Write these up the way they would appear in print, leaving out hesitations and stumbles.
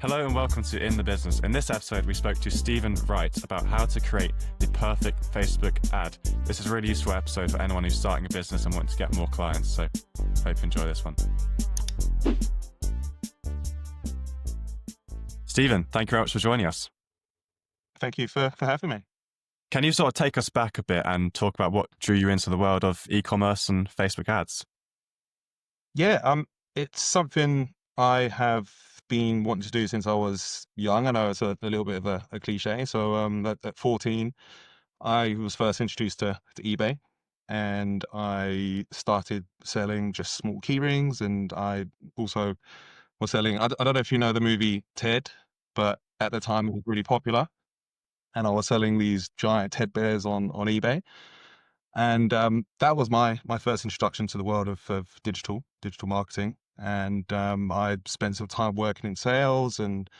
Hello and welcome to In the Business. In this episode, we spoke to Stephen Wright about how to create the perfect Facebook ad. This is a really useful episode for anyone who's starting a business and wanting to get more clients. So hope you enjoy this one. Stephen, thank you very much for joining us. Thank you for having me. Can you sort of take us back a bit and talk about what drew you into the world of e-commerce and Facebook ads? Yeah, it's something I have been wanting to do since I was young. I know it's a little bit of a cliche. So at 14, I was first introduced to eBay, and I started selling just small key rings, and I also was selling, I don't know if you know the movie Ted, but at the time it was really popular, and I was selling these giant Ted bears on eBay. And that was my first introduction to the world of digital marketing. And I spent some time working in sales and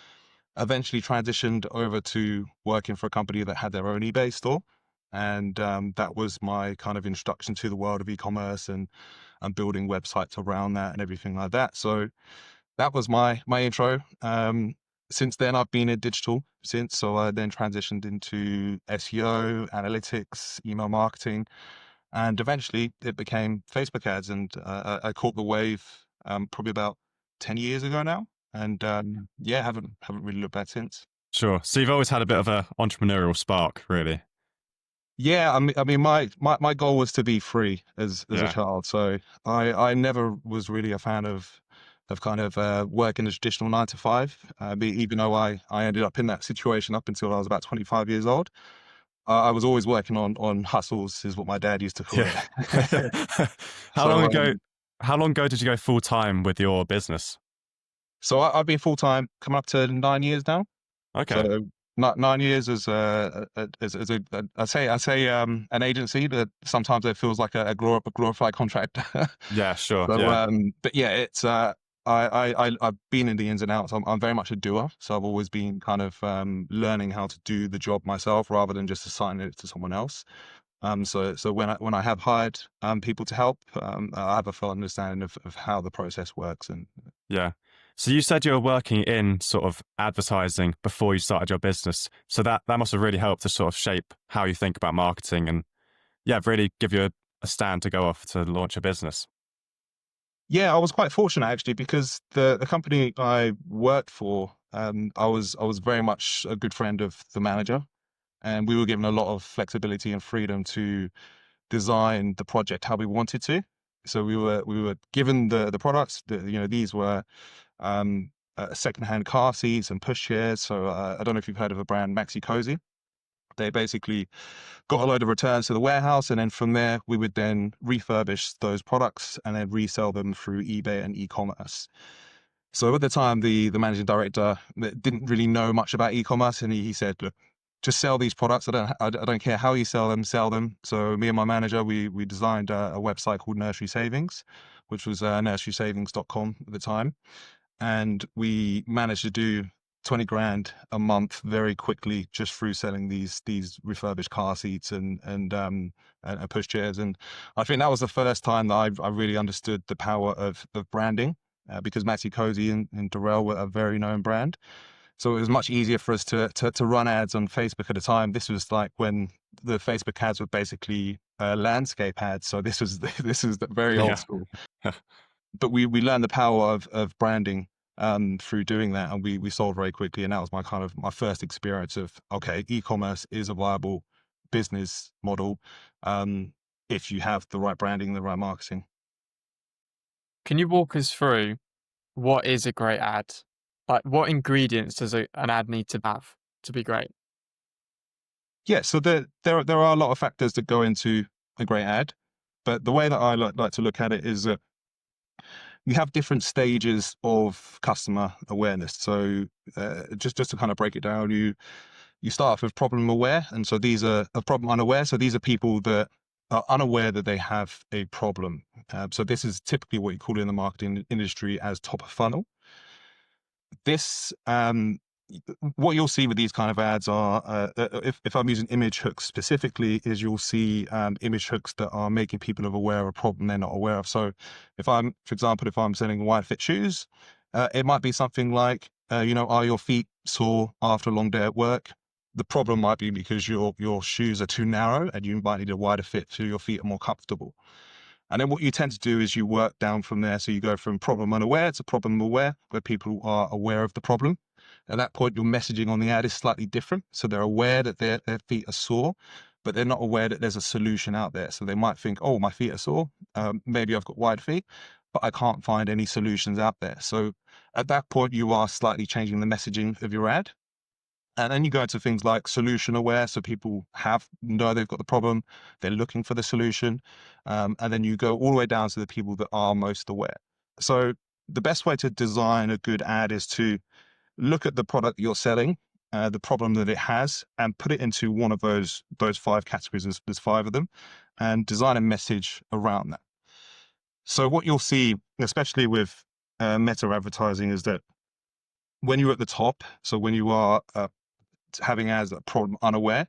eventually transitioned over to working for a company that had their own eBay store. And that was my kind of introduction to the world of e-commerce and building websites around that and everything like that. So that was my intro. Since then, I've been in digital since. So I then transitioned into SEO, analytics, email marketing, and eventually it became Facebook ads. And I caught the wave probably about 10 years ago now. And yeah, haven't really looked back since. Sure. So you've always had a bit of an entrepreneurial spark, really. Yeah, I mean, my goal was to be free as a Yeah. child. So I never was really a fan of kind of working a traditional 9 to 5. Even though I ended up in that situation up until I was about 25 years old. I was always working on hustles, is what my dad used to call Yeah. it. How long So ago? How long ago did you go full time with your business? so I've been full time coming up to 9 years now. Okay. So 9 years as I say an agency, but sometimes it feels like a glorified contract. Yeah, sure. So, Yeah. but yeah, it's I've been in the ins and outs. I'm very much a doer, so I've always been kind of learning how to do the job myself rather than just assigning it to someone else. So when I have hired people to help, I have a full understanding of how the process works. And Yeah. So you said you were working in sort of advertising before you started your business. So that must have really helped to sort of shape how you think about marketing and yeah, really give you a stand to go off to launch a business. yeah, I was quite fortunate actually because the company I worked for, I was very much a good friend of the manager, and we were given a lot of flexibility and freedom to design the project how we wanted to. So we were given the products. These were secondhand car seats and pushchairs. So I don't know if you've heard of a brand, Maxi Cozy. They basically got a load of returns to the warehouse, and then from there we would then refurbish those products and then resell them through eBay and e-commerce. So at the time, the managing director didn't really know much about e-commerce, and he said, "Look, just sell these products. I don't care how you sell them, sell them." So me and my manager, we designed a website called Nursery Savings, which was nurserysavings.com at the time, and we managed to do 20 grand a month very quickly just through selling these refurbished car seats and pushchairs. And I think that was the first time that I really understood the power of branding, because Maxi Cozy and Durrell were a very known brand. So it was much easier for us to run ads on Facebook at the time. This was like when the Facebook ads were basically landscape ads. So this was the very old Yeah. school. But we learned the power of branding through doing that, and we sold very quickly. And that was my first experience of, okay, e-commerce is a viable business model if you have the right branding, the right marketing. Can you walk us through what is a great ad? Like, what ingredients does an ad need to have to be great? Yeah, so there are a lot of factors that go into a great ad, but the way that I like to look at it is that you have different stages of customer awareness. So just to kind of break it down, you start off with problem aware, and so these are problem unaware. So these are people that are unaware that they have a problem. So this is typically what you call in the marketing industry as top of funnel. This what you'll see with these kind of ads are, if I'm using image hooks specifically, is you'll see image hooks that are making people aware of a problem they're not aware of. So for example, if I'm selling wide fit shoes, it might be something like, Are your feet sore after a long day at work? The problem might be because your shoes are too narrow and you might need a wider fit so your feet are more comfortable. And then what you tend to do is you work down from there. So you go from problem unaware to problem aware, where people are aware of the problem. At that point, your messaging on the ad is slightly different. So they're aware that their feet are sore, but they're not aware that there's a solution out there. So they might think, oh, my feet are sore. Maybe I've got wide feet, but I can't find any solutions out there. So at that point, you are slightly changing the messaging of your ad. And then you go into things like solution aware. So people know they've got the problem, they're looking for the solution. And then you go all the way down to the people that are most aware. So the best way to design a good ad is to look at the product you're selling, the problem that it has, and put it into one of those 5 categories. There's 5 of them, and design a message around that. So what you'll see, especially with meta advertising, is that when you're at the top, so when you are having ads that are problem unaware,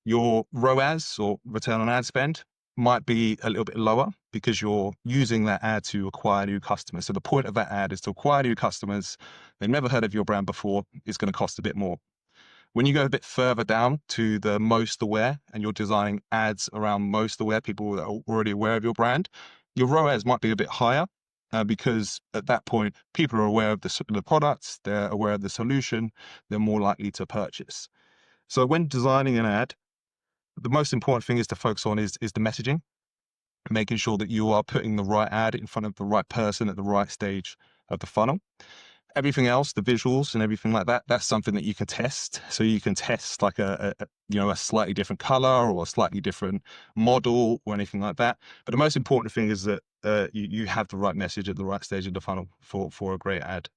your ROAS or return on ad spend might be a little bit lower because you're using that ad to acquire new customers. So the point of that ad is to acquire new customers. They've never heard of your brand before. It's going to cost a bit more. When you go a bit further down to the most aware and you're designing ads around most aware, people that are already aware of your brand, your ROAS might be a bit higher because at that point, people are aware of the products, they're aware of the solution, they're more likely to purchase. So when designing an ad, the most important thing is to focus on is the messaging, making sure that you are putting the right ad in front of the right person at the right stage of the funnel. Everything else, the visuals and everything like that, that's something that you can test. So you can test like a slightly different color or a slightly different model or anything like that. But the most important thing is that you have the right message at the right stage of the funnel for a great ad.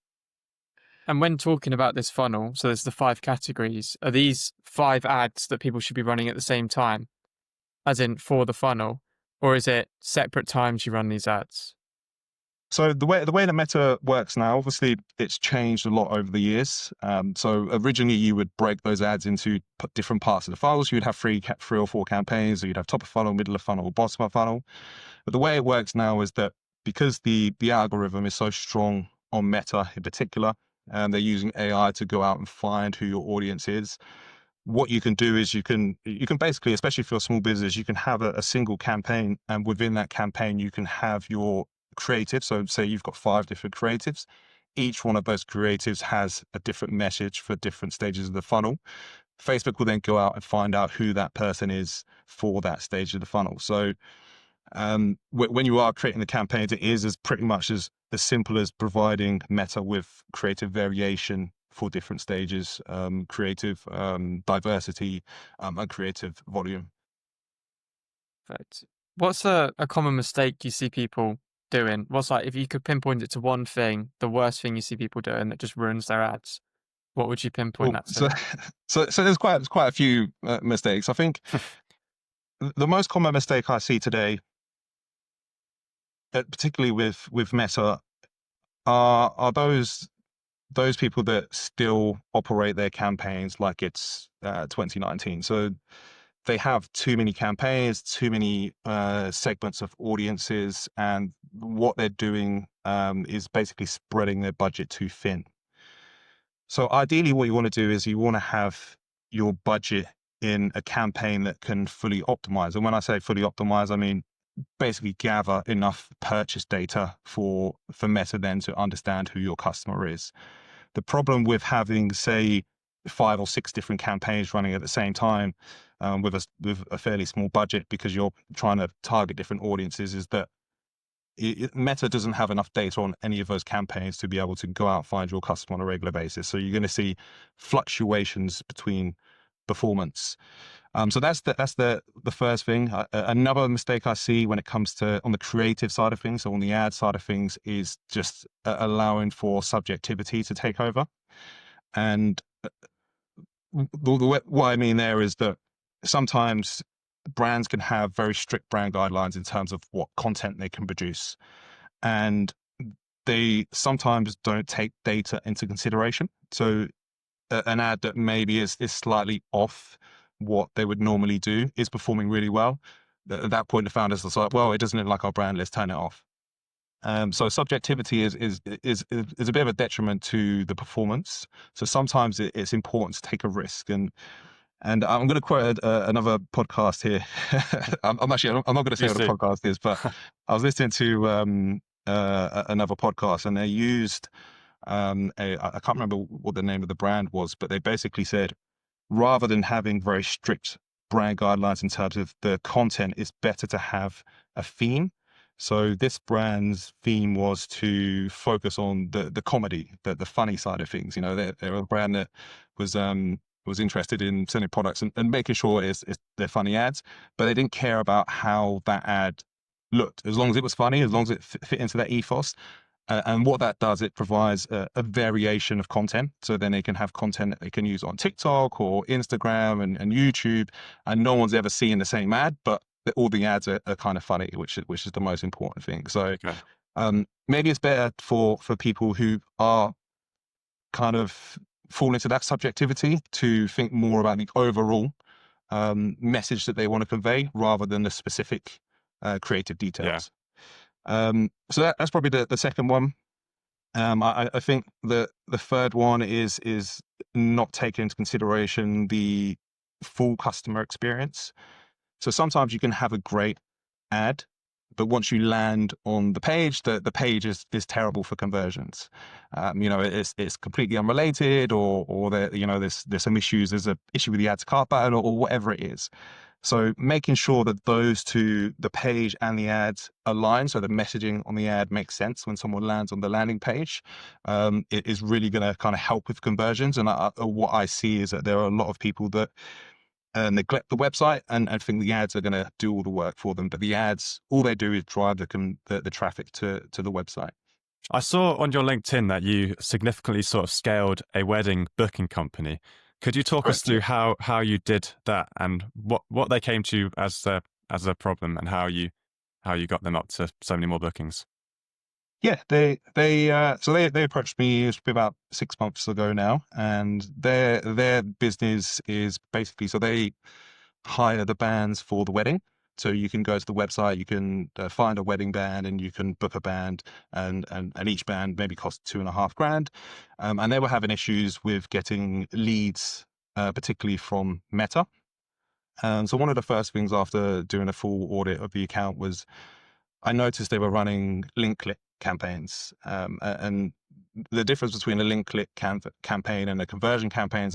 And when talking about this funnel, so there's the 5 categories, are these 5 ads that people should be running at the same time, as in for the funnel, or is it separate times you run these ads? So the way that Meta works now, obviously it's changed a lot over the years. So originally you would break those ads into different parts of the funnel. So you'd have 3 or 4 campaigns, or you'd have top of funnel, middle of funnel, or bottom of funnel. But the way it works now is that because the algorithm is so strong on Meta in particular, and they're using AI to go out and find who your audience is. What you can do is you can basically, especially for a small business, you can have a single campaign, and within that campaign, you can have your creative. So say you've got 5 different creatives. Each one of those creatives has a different message for different stages of the funnel. Facebook will then go out and find out who that person is for that stage of the funnel. So when you are creating the campaigns, it is as pretty much as simple as providing Meta with creative variation for different stages, creative diversity, and creative volume. Perfect. What's a common mistake you see people doing? What's like, if you could pinpoint it to one thing, the worst thing you see people doing that just ruins their ads, what would you pinpoint that to? So there's quite a few mistakes. I think the most common mistake I see today, particularly with Meta, are those people that still operate their campaigns like it's 2019. So they have too many campaigns, too many segments of audiences, and what they're doing is basically spreading their budget too thin. So ideally, what you want to do is you want to have your budget in a campaign that can fully optimize. And when I say fully optimize, I mean basically gather enough purchase data for Meta then to understand who your customer is. The problem with having, say, 5 or 6 different campaigns running at the same time with a fairly small budget, because you're trying to target different audiences, is that Meta doesn't have enough data on any of those campaigns to be able to go out and find your customer on a regular basis. So you're going to see fluctuations between performance. So that's the first thing. Another mistake I see when it comes to on the creative side of things, so on the ad side of things, is just allowing for subjectivity to take over. And what I mean there is that sometimes brands can have very strict brand guidelines in terms of what content they can produce, and they sometimes don't take data into consideration. So an ad that maybe is slightly off what they would normally do is performing really well. At that point, the founders are like, well, it doesn't look like our brand, let's turn it off. So subjectivity is a bit of a detriment to the performance. So sometimes it's important to take a risk. And I'm going to quote another podcast here. I'm not going to say Please what the do. podcast is, but I was listening to another podcast, and they used I can't remember what the name of the brand was, but they basically said, rather than having very strict brand guidelines in terms of the content, it's better to have a theme. So this brand's theme was to focus on the comedy, the funny side of things. You know, they're a brand that was interested in selling products and making sure they're funny ads, but they didn't care about how that ad looked. As long as it was funny, as long as it fit into that ethos, and what that does, it provides a variation of content. So then they can have content that they can use on TikTok or Instagram and YouTube, and no one's ever seen the same ad, but all the ads are kind of funny, which is the most important thing. So Okay. maybe it's better for people who are kind of fall into that subjectivity to think more about the overall message that they want to convey rather than the specific creative Yeah. details. So that's probably the second one. I think the third one is not taking into consideration the full customer experience. So sometimes you can have a great ad, but once you land on the page, the page is terrible for conversions. You know, it's completely unrelated, or there, you know, there's some issues. There's an issue with the add to cart button, or whatever it is. So making sure that those two, the page and the ads, align, so the messaging on the ad makes sense when someone lands on the landing page, it is really going to kind of help with conversions. And what I see is that there are a lot of people that neglect the website and think the ads are going to do all the work for them. But the ads, all they do is drive the traffic to the website. I saw on your LinkedIn that you significantly sort of scaled a wedding booking company. Could you talk us Correct. through how you did that and what they came to you as a problem and how you got them up to so many more bookings? Yeah, they approached me, it's been about 6 months ago now, and their business is basically, so they hire the bands for the wedding. So you can go to the website, you can find a wedding band, and you can book a band, and each band maybe costs $2.5 grand. And they were having issues with getting leads, particularly from Meta. And so one of the first things after doing a full audit of the account was I noticed they were running link click campaigns. And the difference between a link click campaign and a conversion campaign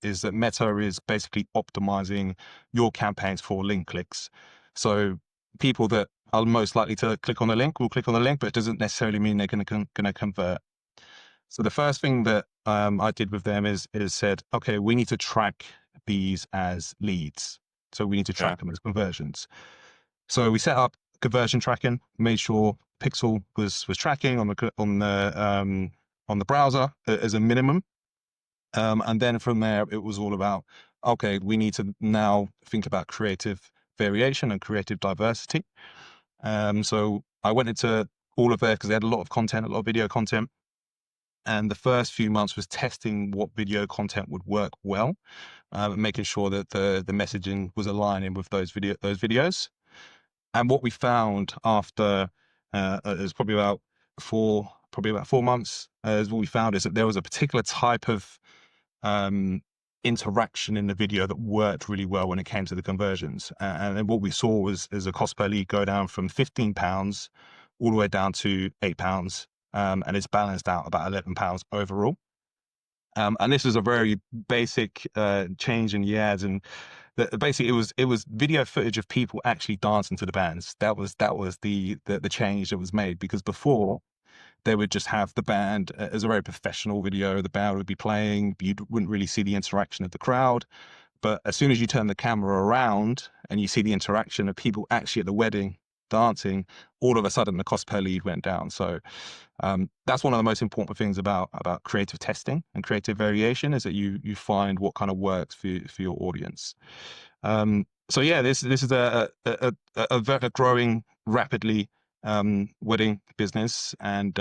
is that Meta is basically optimizing your campaigns for link clicks. So people that are most likely to click on the link will click on the link, but it doesn't necessarily mean they're going to convert. So the first thing that I did with them is said, okay, we need to track these as leads. So we need to Yeah. track them as conversions. So we set up conversion tracking, made sure Pixel was tracking on the browser as a minimum, and then from there it was all about, okay, we need to now think about creative variation and creative diversity. So I went into all of their, because they had a lot of content, a lot of video content, and the first few months was testing what video content would work well, making sure that the messaging was aligning with those videos. And what we found after it was probably about 4 months, is what we found is that there was a particular type of interaction in the video that worked really well when it came to the conversions. And then what we saw was a cost per lead go down from £15 all the way down to £8, and it's balanced out about £11 overall. And this is a very basic change in the ads, and basically it was video footage of people actually dancing to the bands. That was the change that was made, because before they would just have the band as a very professional video. The band would be playing, but you wouldn't really see the interaction of the crowd. But as soon as you turn the camera around and you see the interaction of people actually at the wedding dancing, all of a sudden the cost per lead went down. So that's one of the most important things about creative testing and creative variation, is that you find what kind of works for your audience. So yeah, this is a growing rapidly wedding business, and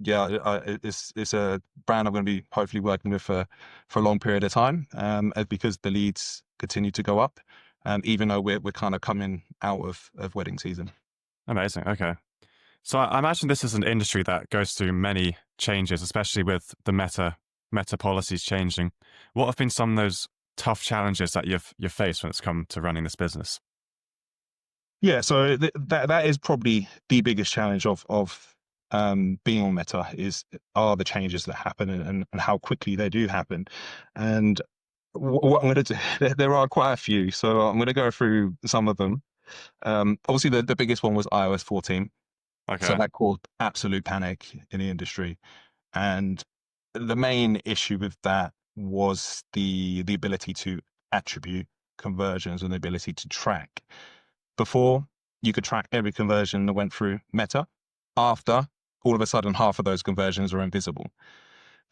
it's a brand I'm going to be hopefully working with for a long period of time, because the leads continue to go up, even though we're kind of coming out of wedding season. Amazing. Okay. So I imagine this is an industry that goes through many changes, especially with the meta policies changing. What have been some of those tough challenges that you've faced when it's come to running this business? Yeah, so that is probably the biggest challenge of being on Meta are the changes that happen and how quickly they do happen. And what I'm going to do, there are quite a few, so I'm going to go through some of them. Obviously, the biggest one was iOS 14, so Okay. that caused absolute panic in the industry. And the main issue with that was the ability to attribute conversions and the ability to track. Before, you could track every conversion that went through Meta. After, all of a sudden, half of those conversions are invisible.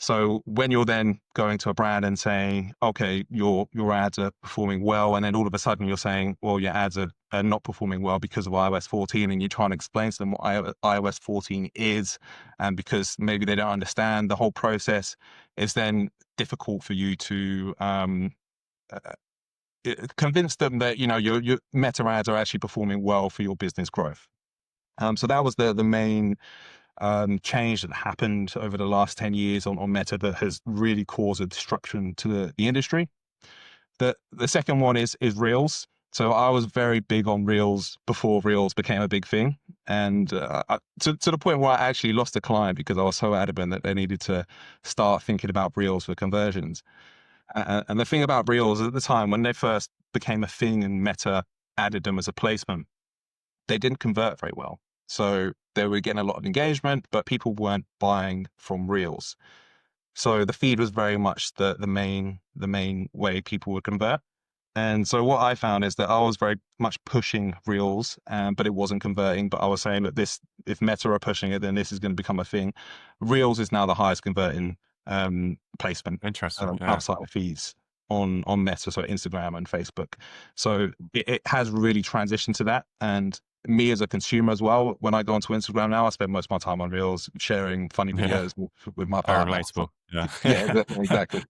So when you're then going to a brand and saying, okay, your ads are performing well, and then all of a sudden you're saying, well, your ads are not performing well because of iOS 14, and you're trying to explain to them what iOS 14 is, and because maybe they don't understand the whole process, it's then difficult for you to uh, convince them that your Meta ads are actually performing well for your business growth. So that was the main change that happened over the last 10 years on Meta that has really caused a disruption to the industry. The second one is Reels. So I was very big on Reels before Reels became a big thing. And to the point where I actually lost a client because I was so adamant that they needed to start thinking about Reels for conversions. And the thing about Reels at the time, when they first became a thing and Meta added them as a placement, they didn't convert very well. So they were getting a lot of engagement, but people weren't buying from Reels. So the feed was very much the main way people would convert. And so what I found is that I was very much pushing Reels, but it wasn't converting. But I was saying that if Meta are pushing it, then this is going to become a thing. Reels is now the highest converting placement Interesting. Yeah. outside of feeds on Meta, so Instagram and Facebook. So it has really transitioned to that. And me as a consumer as well, when I go onto Instagram now, I spend most of my time on Reels, sharing funny Yeah. videos with my Very partner. relatable. Yeah. Yeah, exactly.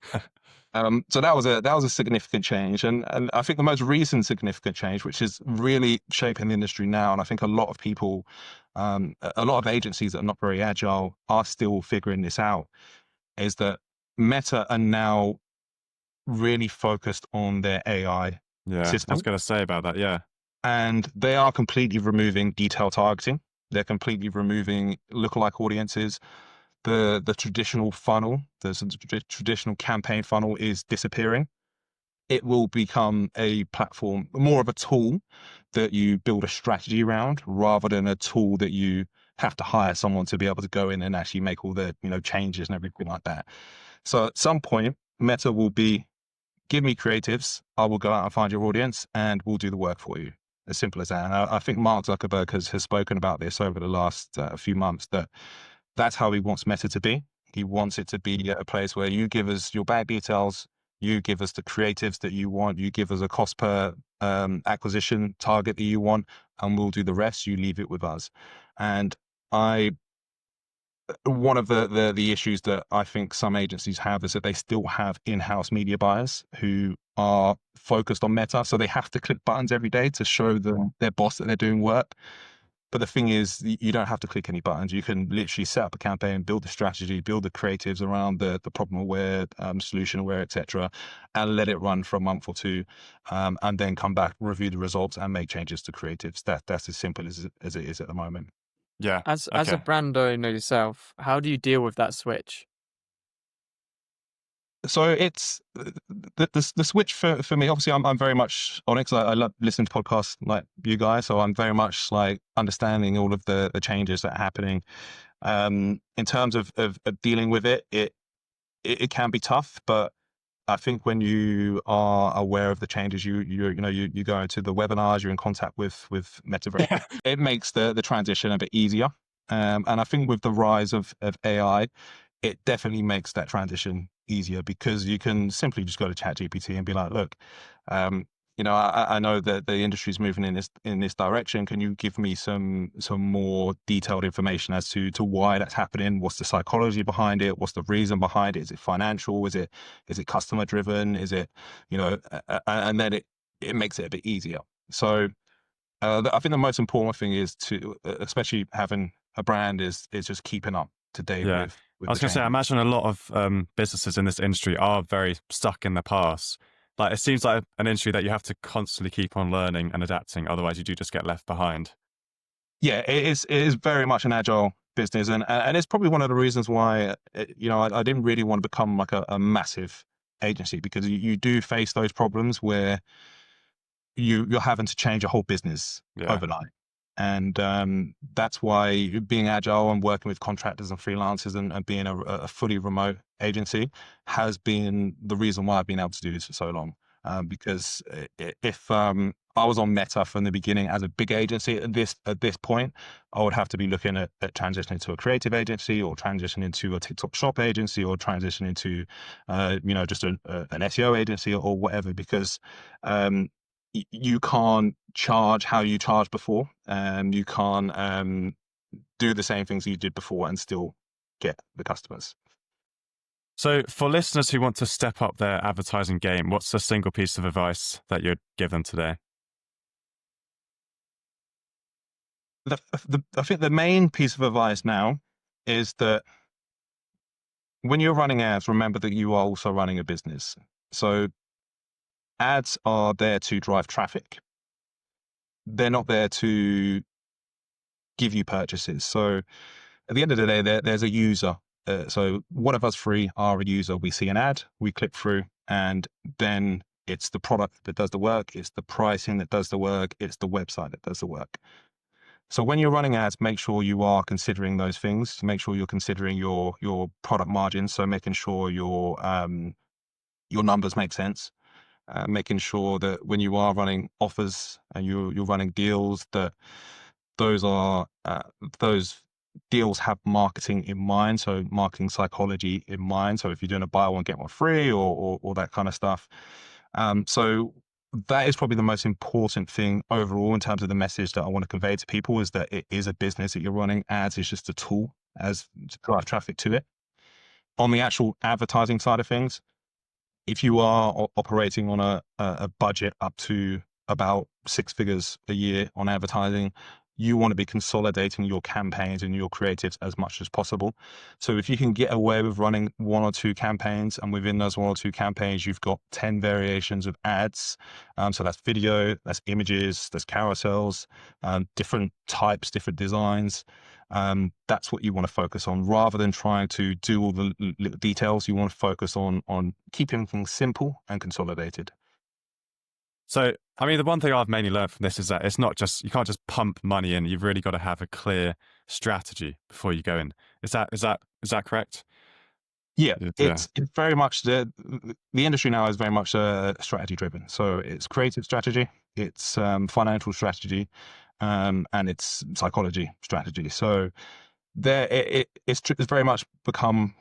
So that was a significant change, and I think the most recent significant change, which is really shaping the industry now, and I think a lot of people, a lot of agencies that are not very agile are still figuring this out, is that Meta are now really focused on their AI Yeah. I was system, going to say about that. Yeah. and they are completely removing detailed targeting. They're completely removing lookalike audiences. The traditional funnel, traditional campaign funnel is disappearing. It will become a platform, more of a tool that you build a strategy around rather than a tool that you have to hire someone to be able to go in and actually make all the changes and everything like that. So at some point, Meta will be, give me creatives, I will go out and find your audience and we'll do the work for you. As simple as that. And I think Mark Zuckerberg has spoken about this over the last few months, that that's how he wants Meta to be. He wants it to be a place where you give us your bank details, you give us the creatives that you want, you give us a cost per acquisition target that you want, and we'll do the rest. You leave it with us. And one of the issues that I think some agencies have is that they still have in-house media buyers who are focused on Meta, so they have to click buttons every day to show their boss that they're doing work. But the thing is, you don't have to click any buttons. You can literally set up a campaign, build the strategy, build the creatives around the problem aware, solution aware, etc., and let it run for a month or two, and then come back, review the results, and make changes to creatives. That's as simple as it is at the moment. Yeah. As a Okay. brand owner yourself, how do you deal with that switch? So it's the switch for me. Obviously, I'm very much on it because I love listening to podcasts like you guys. So I'm very much like understanding all of the changes that are happening. In terms of dealing with it, it can be tough, but I think when you are aware of the changes, you go into the webinars, you're in contact with Metaverse. Yeah. It makes the transition a bit easier. And I think with the rise of AI, it definitely makes that transition easier because you can simply just go to ChatGPT and be like, look, um, I know that the industry is moving in this direction. Can you give me some more detailed information as to why that's happening? What's the psychology behind it? What's the reason behind it? Is it financial? Is it customer driven? Is it, and then it makes it a bit easier. So I think the most important thing is to, especially having a brand is just keeping up to date Yeah. with I the was going to say, I changes. imagine a lot of businesses in this industry are very stuck in the past. Like, it seems like an industry that you have to constantly keep on learning and adapting. Otherwise, you do just get left behind. Yeah, it is very much an agile business, and it's probably one of the reasons why I didn't really want to become like a massive agency, because you do face those problems where you're having to change a whole business Yeah. overnight. And that's why being agile and working with contractors and freelancers and being a fully remote agency has been the reason why I've been able to do this for so long. Because if I was on Meta from the beginning as a big agency at this point, I would have to be looking at transitioning to a creative agency, or transitioning to a TikTok shop agency, or transitioning to just an SEO agency, or whatever, because you can't charge how you charged before, and you can't do the same things you did before and still get the customers. So, for listeners who want to step up their advertising game, what's a single piece of advice that you'd give them today? I think the main piece of advice now is that when you're running ads, remember that you are also running a business. So ads are there to drive traffic. They're not there to give you purchases. So at the end of the day, there's a user. So one of us three are a user. We see an ad, we click through, and then it's the product that does the work. It's the pricing that does the work. It's the website that does the work. So when you're running ads, make sure you are considering those things. Make sure you're considering your product margins. So making sure your numbers make sense. Making sure that when you are running offers and you're running deals, that those are those deals have marketing in mind, so marketing psychology in mind. So if you're doing a buy one get one free, or that kind of stuff. So that is probably the most important thing overall in terms of the message that I want to convey to people, is that it is a business that you're running. Ads is just a tool as to drive traffic to it. On the actual advertising side of things, if you are operating on a budget up to about 6 figures a year on advertising, you want to be consolidating your campaigns and your creatives as much as possible. So if you can get away with running 1 or 2 campaigns, and within those 1 or 2 campaigns, you've got 10 variations of ads. So that's video, that's images, that's carousels, different types, different designs. That's what you want to focus on, rather than trying to do all the little details. You want to focus on keeping things simple and consolidated. So, I mean, the one thing I've mainly learned from this is that it's not just, you can't just pump money in. You've really got to have a clear strategy before you go in. Is that correct? Yeah, Yeah. it's very much the industry now is very much strategy driven. So it's creative strategy, it's financial strategy, and it's psychology strategy. So it's very much become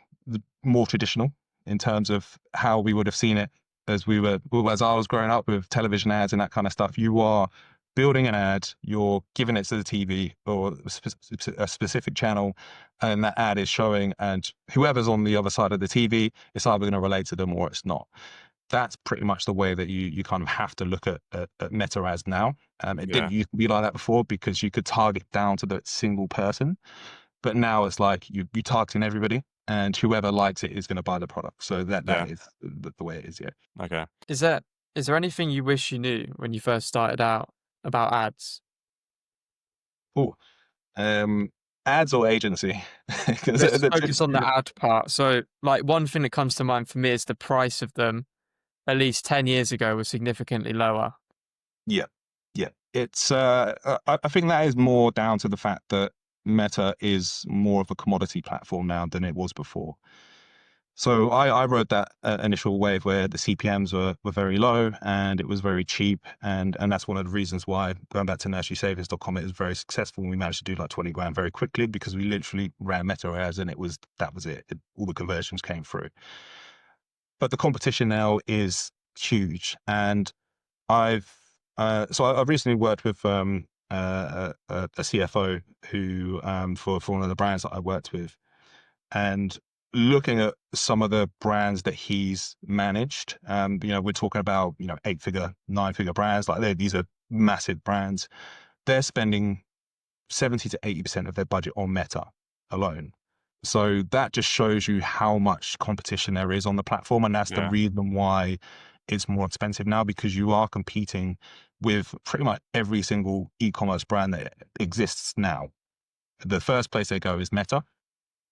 more traditional in terms of how we would have seen it as I was growing up with television ads and that kind of stuff. You are building an ad, you're giving it to the TV or a specific channel, and that ad is showing, and whoever's on the other side of the TV, it's either going to relate to them or it's not. That's pretty much the way that you kind of have to look at meta ads now. It Yeah. didn't used to be like that before, because you could target down to the single person. But now it's like you targeting everybody, and whoever likes it is going to buy the product. So that Yeah. is the way it is. Yeah. Okay. Is there anything you wish you knew when you first started out about ads? Oh, ads or agency? 'Cause Let's focus on the ad part. So, like, one thing that comes to mind for me is the price of them, at least 10 years ago, was significantly lower. Yeah, yeah. It's I think that is more down to the fact that Meta is more of a commodity platform now than it was before. So I rode that initial wave where the CPMs were very low and it was very cheap, and that's one of the reasons why, going back to nurserysavings.com, it was very successful. We managed to do like 20 grand very quickly, because we literally ran Meta ads, and that was it. All the conversions came through. But the competition now is huge, and I've recently worked with a CFO who for one of the brands that I worked with, and looking at some of the brands that he's managed, we're talking about 8-figure, 9-figure brands. Like these are massive brands. They're spending 70 to 80% of their budget on Meta alone. So that just shows you how much competition there is on the platform. And that's the Yeah. reason why it's more expensive now, because you are competing with pretty much every single e-commerce brand that exists now. The first place they go is Meta.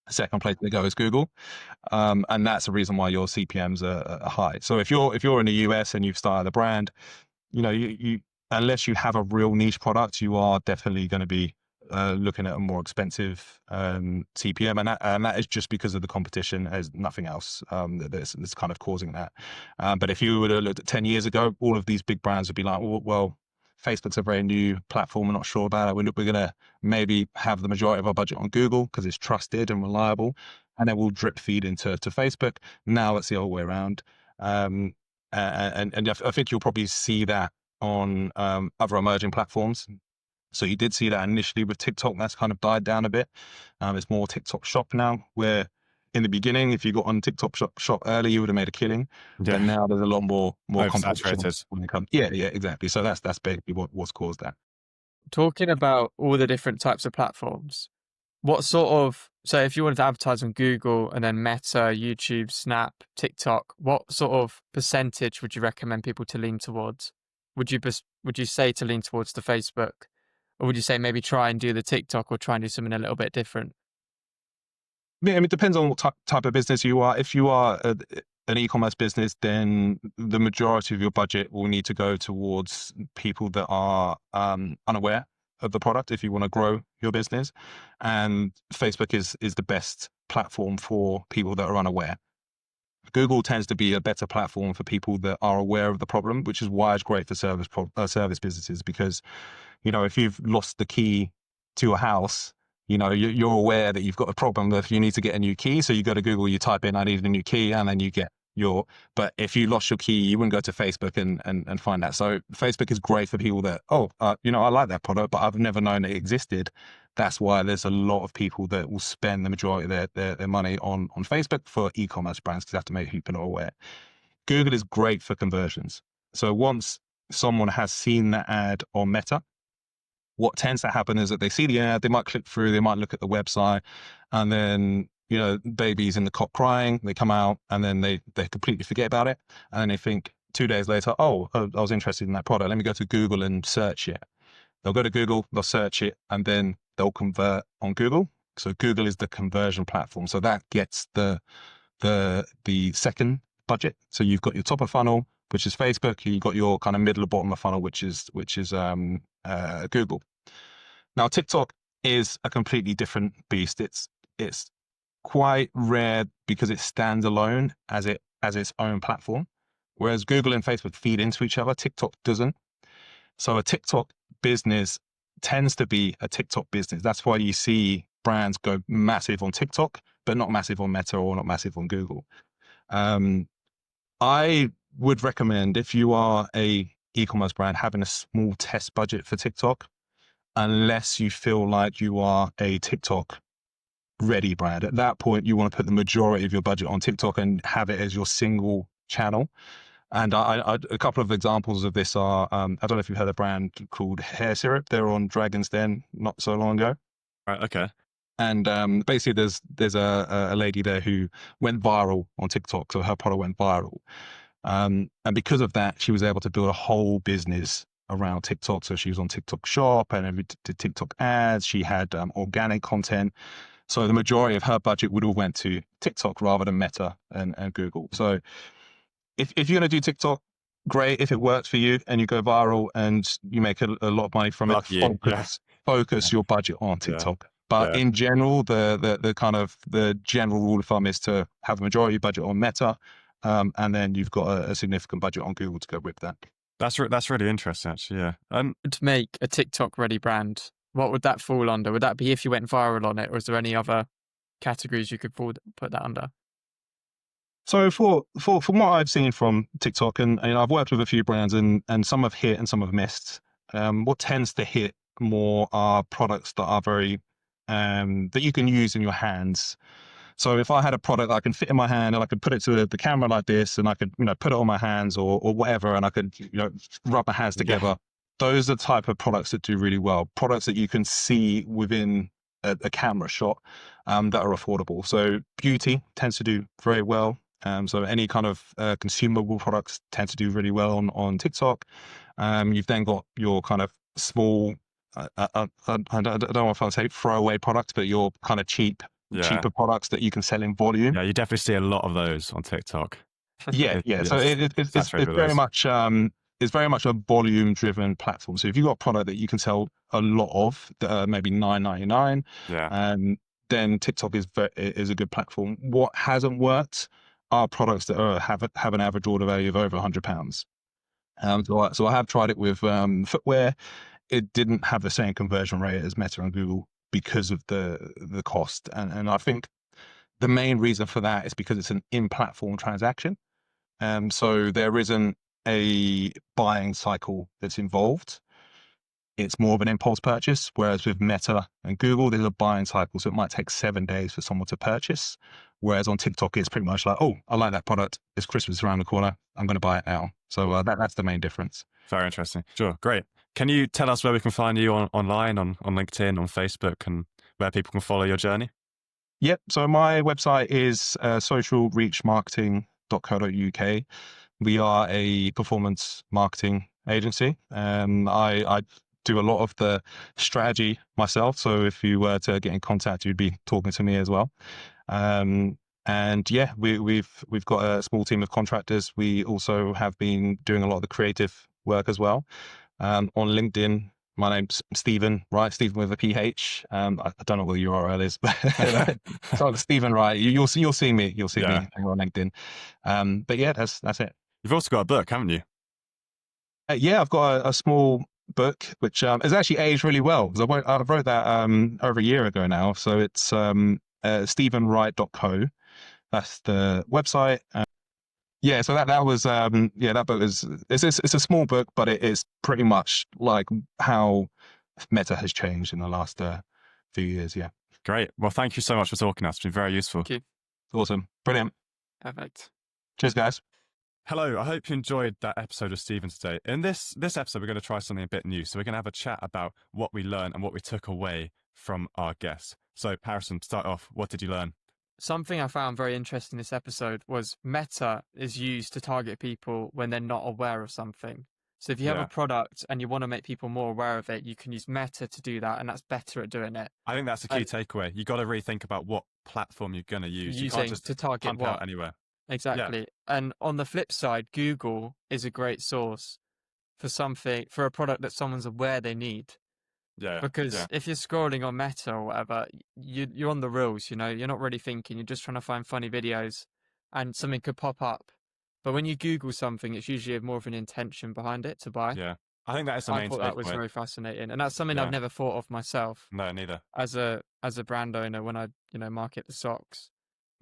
The second place they go is Google. And that's the reason why your CPMs are high. So if you're in the US and you've started a brand, you unless you have a real niche product, you are definitely going to be looking at a more expensive CPM, and that is just because of the competition, as nothing else that's kind of causing that. But if you would have looked at 10 years ago, all of these big brands would be like, well, Facebook's a very new platform. We're not sure about it. We're going to maybe have the majority of our budget on Google because it's trusted and reliable, and then we'll drip feed into Facebook. Now it's the other way around. And I think you'll probably see that on other emerging platforms. So you did see that initially with TikTok. That's kind of died down a bit. It's more TikTok Shop now, where in the beginning, if you got on TikTok Shop early, you would have made a killing. But now there's a lot more competition Oversaturated. when it comes. Yeah, exactly. So that's basically what's caused that. Talking about all the different types of platforms, what sort of, so if you wanted to advertise on Google and then Meta, YouTube, Snap, TikTok, what sort of percentage would you recommend people to lean towards? Would you say to lean towards the Facebook? Or would you say maybe try and do the TikTok or try and do something a little bit different? Yeah, I mean, it depends on what type of business you are. If you are an e-commerce business, then the majority of your budget will need to go towards people that are unaware of the product if you want to grow your business. And Facebook is the best platform for people that are unaware. Google tends to be a better platform for people that are aware of the problem, which is why it's great for service businesses, because if you've lost the key to a house, you're aware that you've got a problem that you need to get a new key. So you go to Google, you type in, I need a new key, and then you get but if you lost your key, you wouldn't go to Facebook and find that. So Facebook is great for people that, I like that product, but I've never known it existed. That's why there's a lot of people that will spend the majority of their money on Facebook for e-commerce brands, because they have to make people aware. Google is great for conversions. So once someone has seen that ad on Meta, what tends to happen is that they see the ad, they might click through, they might look at the website, and then, baby's in the cot crying, they come out, and then they completely forget about it. And then they think 2 days later, I was interested in that product. Let me go to Google and search it. They'll go to Google, they'll search it, and then they'll convert on Google. So Google is the conversion platform. So that gets the second budget. So you've got your top of funnel, which is Facebook. You've got your kind of middle or bottom of funnel, which is Google. Now TikTok is a completely different beast. It's quite rare because it stands alone as its own platform, whereas Google and Facebook feed into each other. TikTok doesn't. So a TikTok business tends to be a TikTok business. That's why you see brands go massive on TikTok, but not massive on Meta or not massive on Google. I would recommend, if you are a e-commerce brand, having a small test budget for TikTok, unless you feel like you are a TikTok ready brand. At that point, you want to put the majority of your budget on TikTok and have it as your single channel. And a couple of examples of this are, I don't know if you've heard of a brand called Hair Syrup. They're on Dragon's Den not so long ago. Right. Okay. And basically, there's a lady there who went viral on TikTok. So her product went viral. And because of that, she was able to build a whole business around TikTok. So she was on TikTok Shop and did TikTok ads. She had organic content. So the majority of her budget would all went to TikTok rather than Meta and Google. So if you're going to do TikTok, great. If it works for you and you go viral and you make a lot of money from Lucky it, you. focus your budget on TikTok. But Yeah. in general, the kind of the general rule of thumb is to have the majority budget on Meta, and then you've got a significant budget on Google to go with that. That's really interesting, actually. Yeah. To make a TikTok ready brand, what would that fall under? Would that be if you went viral on it, or is there any other categories you could put that under? So from what I've seen from TikTok, and I've worked with a few brands, and some have hit and some have missed. What tends to hit more are products that are very that you can use in your hands. So if I had a product that I can fit in my hand and I could put it to the camera like this, and I could put it on my hands or whatever, and I could rub my hands together those are the type of products that do really well. Products that you can see within a camera shot that are affordable. So beauty tends to do very well. So any kind of consumable products tend to do really well on TikTok. You've then got your kind of small, I don't know if I'll say throwaway products, but your kind of cheaper products that you can sell in volume. Yeah, you definitely see a lot of those on TikTok. Yeah. So it's very much it's very much a volume driven platform. So if you've got a product that you can sell a lot of, maybe $9.99, then TikTok is a good platform. What hasn't worked are products that have an average order value of over £100. So I have tried it with footwear. It didn't have the same conversion rate as Meta and Google because of the cost. And I think the main reason for that is because it's an in-platform transaction. So there isn't a buying cycle that's involved. It's more of an impulse purchase, whereas with Meta and Google, there's a buying cycle. So it might take 7 days for someone to purchase. Whereas on TikTok, it's pretty much like, oh, I like that product. It's Christmas around the corner. I'm going to buy it now. So that's the main difference. Very interesting. Sure. Great. Can you tell us where we can find you online, on LinkedIn, on Facebook, and where people can follow your journey? Yep. So my website is socialreachmarketing.co.uk. We are a performance marketing agency. I do a lot of the strategy myself. So if you were to get in contact, you'd be talking to me as well. And yeah, we've got a small team of contractors. We also have been doing a lot of the creative work as well. On LinkedIn, my name's Stephen Wright, Stephen with a PH. I don't know what the URL is, but so Stephen Wright. You'll see me. You'll see me on LinkedIn. But yeah, that's it. You've also got a book, haven't you? Yeah, I've got a small book which has actually aged really well, because I wrote that over a year ago now. So it's stephenwright.co. That's the website. Yeah, so that was that book it's a small book, but it is pretty much like how Meta has changed in the last few years. Yeah. Great. Well, thank you so much for talking to us. It's been very useful. Thank you. Awesome. Brilliant. Perfect. Cheers, guys. Hello, I hope you enjoyed that episode of Stephen today. In this episode, we're going to try something a bit new. So we're going to have a chat about what we learned and what we took away from our guests. So Harrison, start off. What did you learn? Something I found very interesting in this episode was Meta is used to target people when they're not aware of something. So if you have a product and you want to make people more aware of it, you can use Meta to do that, and that's better at doing it. I think that's the key takeaway. You got to really think about what platform you're going to use. You Using can't just to target pump what out anywhere. exactly. Yeah. And on the flip side, Google is a great source for a product that someone's aware they need. Yeah. Because if you're scrolling on Meta or whatever, you're on the reels, you're not really thinking, you're just trying to find funny videos and something could pop up. But when you Google something, it's usually more of an intention behind it to buy. Yeah. I think that is the main takeaway. I thought that was very fascinating. And that's something I've never thought of myself. No, neither. As a brand owner when I, market the socks.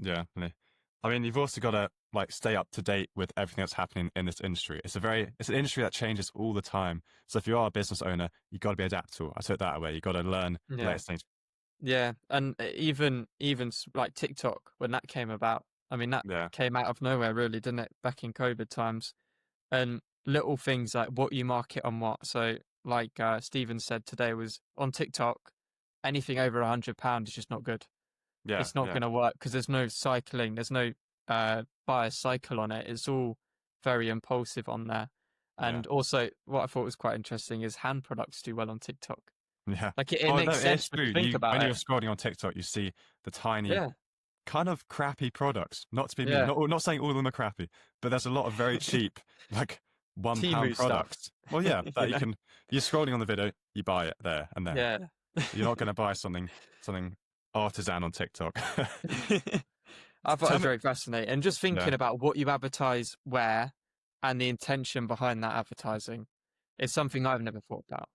Yeah. I mean, you've also got to stay up to date with everything that's happening in this industry. It's an industry that changes all the time. So if you are a business owner, you got to be adaptable. I took that away. You got to learn the latest things. Yeah, and even like TikTok, when that came about, I mean that came out of nowhere, really, didn't it? Back in COVID times, and little things like what you market on what. So like Stephen said today, was on TikTok, anything over £100 is just not good. Yeah, it's not going to work because there's no cycling, there's no buy a cycle on it. It's all very impulsive on there. And also what I thought was quite interesting is hand products do well on TikTok. Yeah. It makes sense to think about when you're scrolling on TikTok, you see the tiny kind of crappy products. Not to be mean, not saying all of them are crappy, but there's a lot of very cheap £1 products. Well, yeah, that you're scrolling on the video, you buy it there and there. Yeah. You're not going to buy something artisan on TikTok. I thought it was very fascinating. And just thinking about what you advertise where and the intention behind that advertising is something I've never thought about.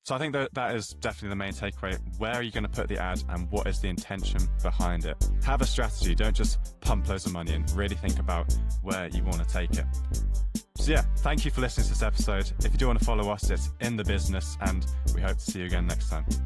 So I think that is definitely the main takeaway. Where are you going to put the ad and what is the intention behind it? Have a strategy. Don't just pump loads of money in. Really think about where you want to take it. So yeah, thank you for listening to this episode. If you do want to follow us, it's In The Business, and we hope to see you again next time.